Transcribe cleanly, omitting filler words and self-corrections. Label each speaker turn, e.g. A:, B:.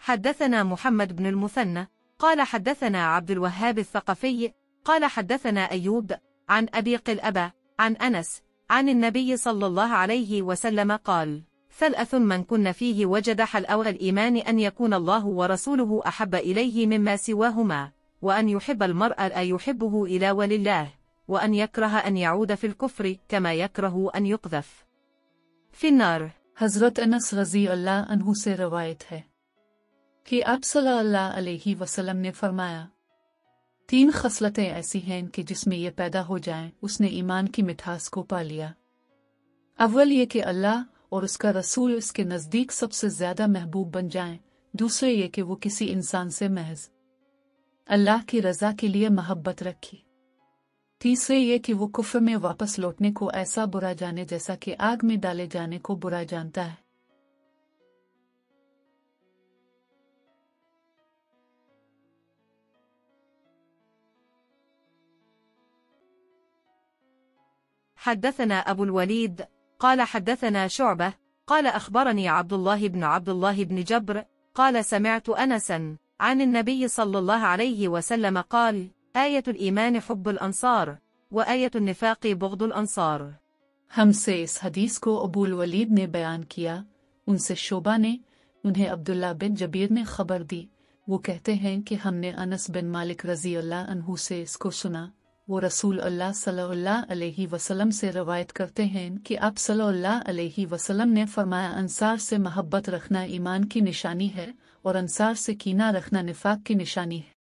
A: حدثنا محمد بن المثنى قال حدثنا عبد الوهاب الثقفي قال حدثنا أيوب عن أبي قلأبة عن أنس عن النبي صلى الله عليه وسلم قال: 3 من كن فيه وجد حلاوة الإيمان أن يكون الله ورسوله أحب إليه مما سواهما، وأن يحب المرء لا يحبه إلا ولله، وأن يكره أن يعود في الكفر كما يكره أن يقذف في النار।
B: हज़रत अनस रज़ी अल्लाह अन्हु से रवायत है कि आप सल्लल्लाहु अलैहि वसल्लम ने फरमाया, 3 खसलतें ऐसी हैं कि जिसमें ये पैदा हो जाएं, उसने ईमान की मिठास को पा लिया। अव्वल ये कि अल्लाह और उसका रसूल उसके नज़दीक सबसे ज़्यादा महबूब बन जाएं। दूसरे ये कि वो किसी इंसान से महज अल्लाह की रज़ा के लिए मोहब्बत रखी। तीसरे ये कि वो कुफ्र में वापस लौटने को ऐसा बुरा जाने जैसा कि आग में डाले जाने को बुरा जानता है।
A: حدثنا أبو الوليد قال حدثنا شعبة قال أخبرني عبد الله بن جبر قال سمعت أنسا عن النبي صلى الله عليه وسلم قال: آية الإيمان حب الأنصار وآية النفاق بغض الأنصار।
B: हमसे इस हदीस को अबूल वलीद ने बयान किया, उनसे शोबा ने, उन्हें अब्दुल्ला बिन जबीर ने खबर दी। वो कहते हैं कि हमने अनस बिन मालिक रज़ी अल्लाह अन्हु से इसको सुना। वो रसूल अल्लाह सल्लल्लाहु अलैहि वसल्लम से रवायत करते हैं कि आप सल्लल्लाहु अलैहि वसल्लम ने फरमाया, अंसार से मोहब्बत रखना ईमान की निशानी है और अंसार से कीना रखना निफाक की निशानी है।